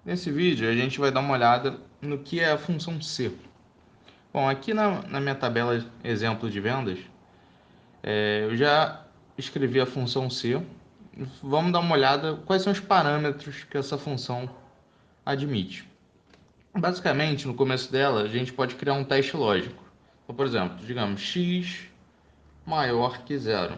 Nesse vídeo a gente vai dar uma olhada no que é a função C. Bom, aqui na minha tabela exemplo de vendas, eu já escrevi a função C. Vamos dar uma olhada quais são os parâmetros que essa função admite. Basicamente, no começo dela, a gente pode criar um teste lógico. Então, por exemplo, digamos x maior que zero.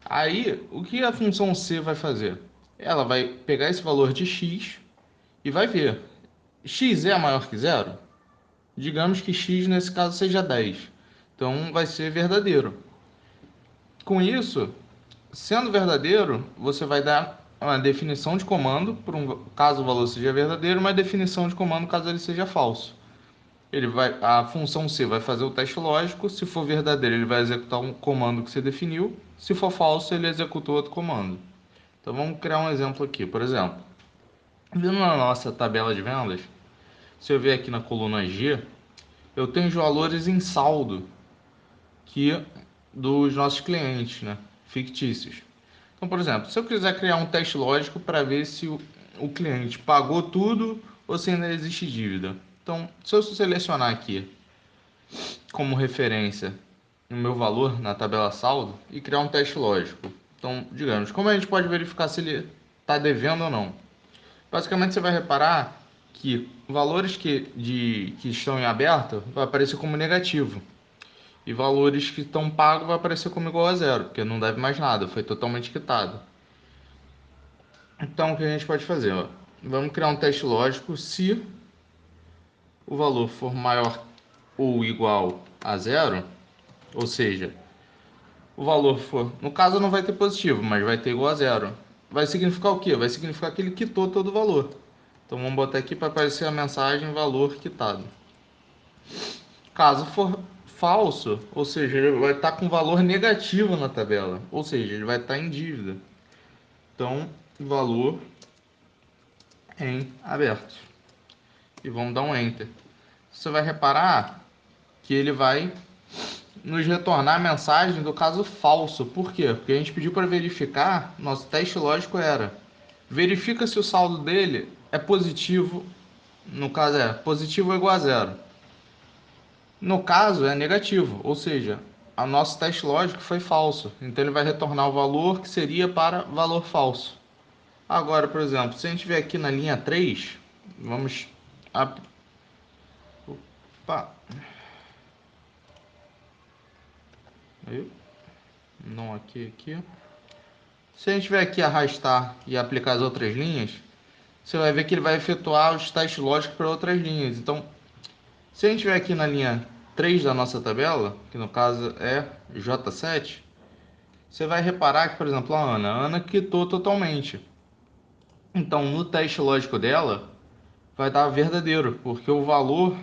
Aí, o que a função C vai fazer? Ela vai pegar esse valor de x e vai ver. X é maior que zero? Digamos que x nesse caso seja 10. Então vai ser verdadeiro. Com isso, sendo verdadeiro, você vai dar uma definição de comando, caso o valor seja verdadeiro, uma definição de comando caso ele seja falso. A função C vai fazer o teste lógico, se for verdadeiro ele vai executar um comando que você definiu, se for falso ele executa outro comando. Então vamos criar um exemplo aqui, por exemplo, vindo na nossa tabela de vendas, se eu ver aqui na coluna G, eu tenho os valores em saldo que dos nossos clientes, né, fictícios. Então, por exemplo, se eu quiser criar um teste lógico para ver se o cliente pagou tudo ou se ainda existe dívida. Então, se eu selecionar aqui como referência o meu valor na tabela saldo e criar um teste lógico. Então, digamos, como a gente pode verificar se ele está devendo ou não? Basicamente, você vai reparar que valores que estão em aberto vai aparecer como negativo. E valores que estão pagos vai aparecer como igual a zero, porque não deve mais nada, foi totalmente quitado. Então, o que a gente pode fazer? Ó? Vamos criar um teste lógico se o valor for maior ou igual a zero, ou seja, o valor for, no caso não vai ter positivo, mas vai ter igual a zero. Vai significar o quê? Vai significar que ele quitou todo o valor. Então vamos botar aqui para aparecer a mensagem valor quitado. Caso for falso, ou seja, ele vai estar com valor negativo na tabela, ou seja, ele vai estar em dívida. Então, valor em aberto. E vamos dar um enter. Você vai reparar que ele vai nos retornar a mensagem do caso falso. Por quê? Porque a gente pediu para verificar, nosso teste lógico era: verifica se o saldo dele é positivo, no caso é positivo ou igual a zero. No caso é negativo, ou seja, o nosso teste lógico foi falso. Então ele vai retornar o valor que seria para valor falso. Agora, por exemplo, se a gente vier aqui na linha 3, vamos... Opa, não aqui. Se a gente vier aqui arrastar e aplicar as outras linhas, você vai ver que ele vai efetuar os testes lógicos para outras linhas. Então, se a gente vier aqui na linha 3 da nossa tabela, que no caso é J7, você vai reparar que, por exemplo, a Ana quitou totalmente. Então, no teste lógico dela, vai dar verdadeiro, porque o valor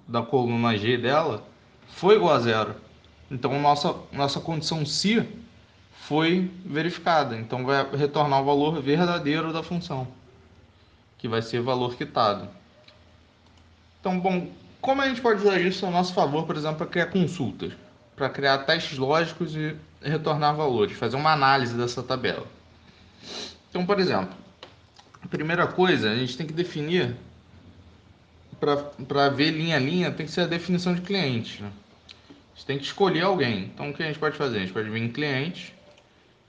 da coluna G dela foi igual a zero. Então, nossa condição se foi verificada. Então, vai retornar o valor verdadeiro da função, que vai ser valor quitado. Então, bom, como a gente pode usar isso a nosso favor, por exemplo, para criar consultas, para criar testes lógicos e retornar valores, fazer uma análise dessa tabela. Então, por exemplo, a primeira coisa, a gente tem que definir, para ver linha a linha, tem que ser a definição de cliente, né? A gente tem que escolher alguém. Então, o que a gente pode fazer? A gente pode vir em cliente,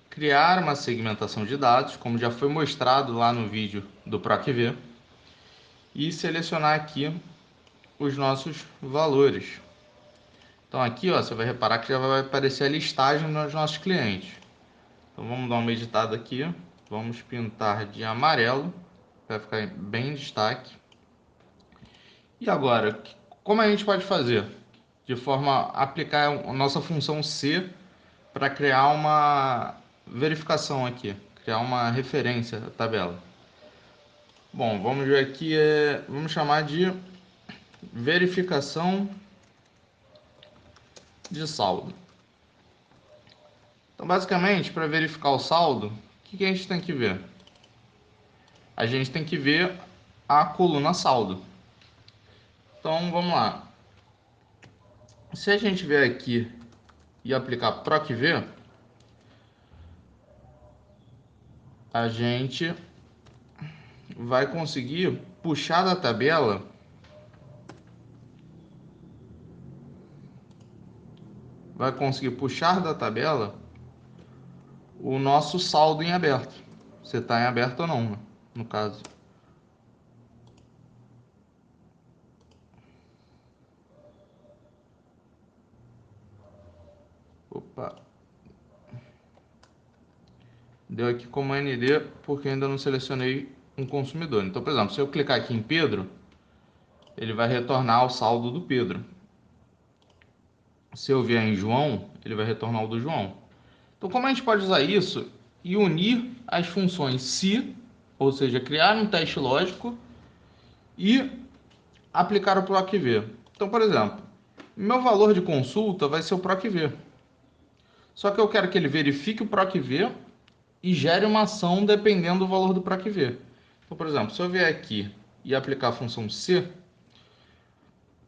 criar uma segmentação de dados, como já foi mostrado lá no vídeo do PROCV, e selecionar aqui os nossos valores. Então aqui, ó, você vai reparar que já vai aparecer a listagem dos nossos clientes. Então vamos dar uma editada aqui, vamos pintar de amarelo, para ficar bem em destaque. E agora, como a gente pode fazer? De forma a aplicar a nossa função C para criar uma verificação aqui, criar uma referência à tabela. Bom, vamos ver aqui, vamos chamar de verificação de saldo. Então, basicamente, para verificar o saldo, o que a gente tem que ver? A gente tem que ver a coluna saldo. Então, vamos lá. Se a gente vier aqui e aplicar PROCV, a gente vai conseguir puxar da tabela o nosso saldo em aberto. Se está em aberto ou não, né? No caso. Opa. Deu aqui como ND porque ainda não selecionei um consumidor. Então, por exemplo, se eu clicar aqui em Pedro, ele vai retornar o saldo do Pedro. Se eu vier em João, ele vai retornar o do João. Então, como a gente pode usar isso e unir as funções se, ou seja, criar um teste lógico e aplicar o PROC-V. Então, por exemplo, meu valor de consulta vai ser o PROC-V. Só que eu quero que ele verifique o PROC-V e gere uma ação dependendo do valor do PROC-V. Então, por exemplo, se eu vier aqui e aplicar a função se,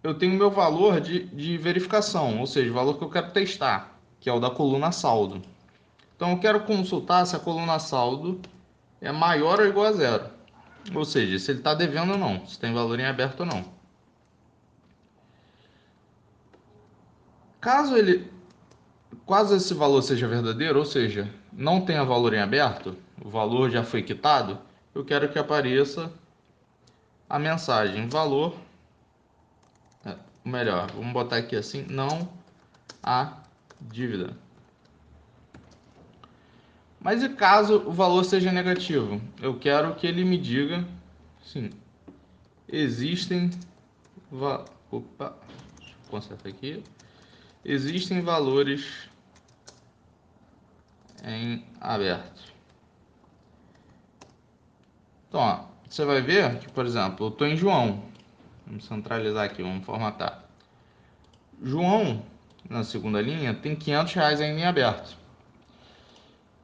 eu tenho meu valor de verificação, ou seja, o valor que eu quero testar, que é o da coluna saldo. Então, eu quero consultar se a coluna saldo é maior ou igual a zero. Ou seja, se ele está devendo ou não, se tem valor em aberto ou não. Caso esse valor seja verdadeiro, ou seja, não tenha valor em aberto, o valor já foi quitado, eu quero que apareça a mensagem valor, melhor, vamos botar aqui assim, não há dívida. Mas e caso o valor seja negativo? Eu quero que ele me diga, sim, existem, opa, deixa eu consertar aqui, existem valores em aberto. Então, ó, você vai ver que, por exemplo, eu estou em João. Vamos centralizar aqui, vamos formatar. João, na segunda linha, tem R$ 500 ainda em aberto.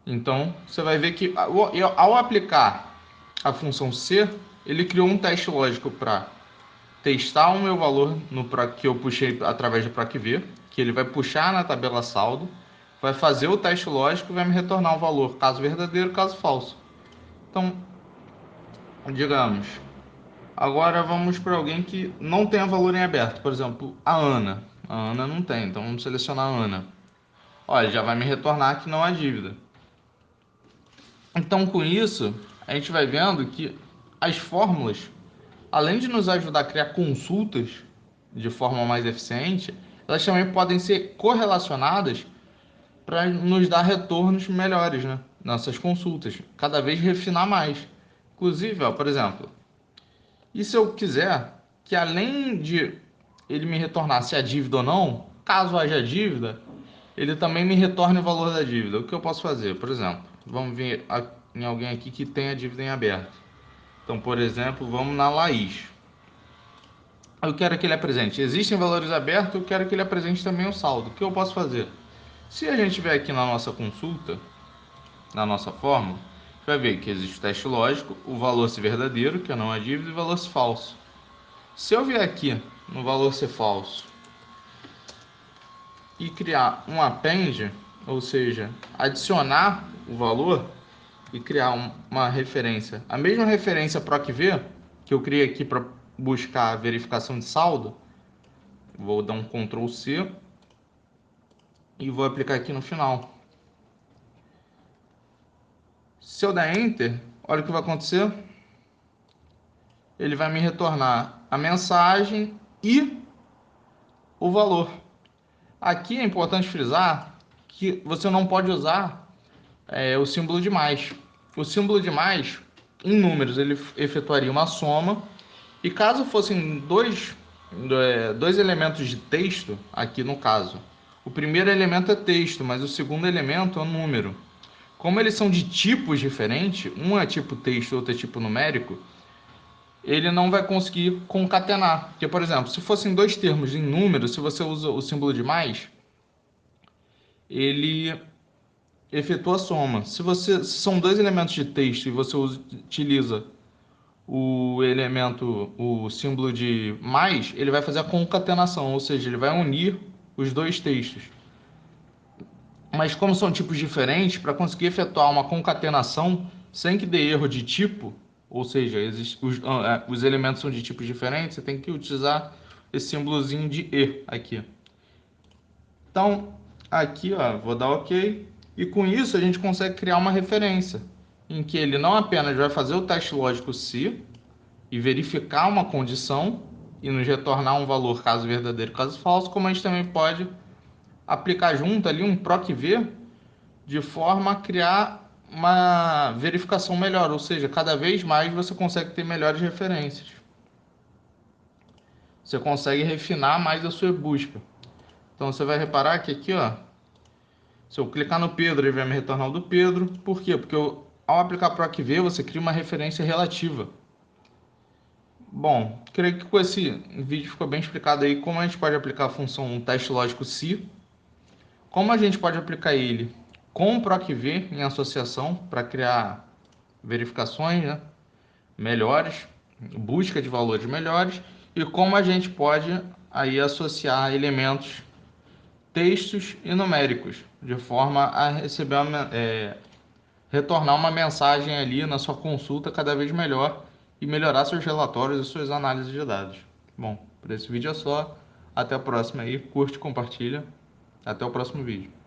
Então, você vai ver que ao aplicar a função C, ele criou um teste lógico para testar o meu valor que eu puxei através do PROC-V, que ele vai puxar na tabela saldo, vai fazer o teste lógico e vai me retornar um valor, caso verdadeiro, caso falso. Então, digamos, agora vamos para alguém que não tenha valor em aberto, por exemplo, a Ana. A Ana não tem, então vamos selecionar a Ana. Olha, já vai me retornar que não há dívida. Então, com isso, a gente vai vendo que as fórmulas, além de nos ajudar a criar consultas de forma mais eficiente, elas também podem ser correlacionadas para nos dar retornos melhores, né? Nossas consultas, cada vez refinar mais. Inclusive, ó, por exemplo, e se eu quiser que além de ele me retornar se há dívida ou não, caso haja dívida, ele também me retorne o valor da dívida. O que eu posso fazer? Por exemplo, vamos ver em alguém aqui que tenha dívida em aberto. Então, por exemplo, vamos na Laís. Eu quero que ele apresente. Existem valores abertos, eu quero que ele apresente também o saldo. O que eu posso fazer? Se a gente vier aqui na nossa consulta, na nossa fórmula, a gente vai ver que existe o teste lógico, o valor se verdadeiro, que não é dívida, e o valor se falso. Se eu vier aqui no valor se falso e criar um append, ou seja, adicionar o valor e criar uma referência, a mesma referência PROC-V que eu criei aqui para buscar a verificação de saldo, vou dar um Ctrl C e vou aplicar aqui no final. Se eu der Enter, olha o que vai acontecer. Ele vai me retornar a mensagem e o valor. Aqui é importante frisar que você não pode usar o símbolo de mais. O símbolo de mais, em números, ele efetuaria uma soma. E caso fossem dois elementos de texto, aqui no caso, o primeiro elemento é texto, mas o segundo elemento é um número. Como eles são de tipos diferentes, um é tipo texto, outro é tipo numérico, ele não vai conseguir concatenar. Porque, por exemplo, se fossem dois termos em número, se você usa o símbolo de mais, ele efetua a soma. Se são dois elementos de texto e você utiliza o símbolo de mais, ele vai fazer a concatenação, ou seja, ele vai unir os dois textos. Mas como são tipos diferentes, para conseguir efetuar uma concatenação sem que dê erro de tipo, ou seja, os elementos são de tipos diferentes, você tem que utilizar esse símbolozinho de E aqui. Então, aqui, ó, vou dar OK, e com isso a gente consegue criar uma referência, em que ele não apenas vai fazer o teste lógico se e verificar uma condição e nos retornar um valor caso verdadeiro, caso falso, como a gente também pode aplicar junto ali um PROC-V de forma a criar uma verificação melhor, ou seja, cada vez mais você consegue ter melhores referências. Você consegue refinar mais a sua busca. Então você vai reparar que aqui, ó, se eu clicar no Pedro, ele vai me retornar o do Pedro. Por quê? Porque ao aplicar PROC-V, você cria uma referência relativa. Bom, creio que com esse vídeo ficou bem explicado aí como a gente pode aplicar a função teste lógico se, como a gente pode aplicar ele com o PROC-V em associação para criar verificações, né, melhores, busca de valores melhores, e como a gente pode aí associar elementos textos e numéricos, de forma a receber retornar uma mensagem ali na sua consulta cada vez melhor e melhorar seus relatórios e suas análises de dados. Bom, por esse vídeo é só. Até a próxima aí. Curte, compartilha. Até o próximo vídeo.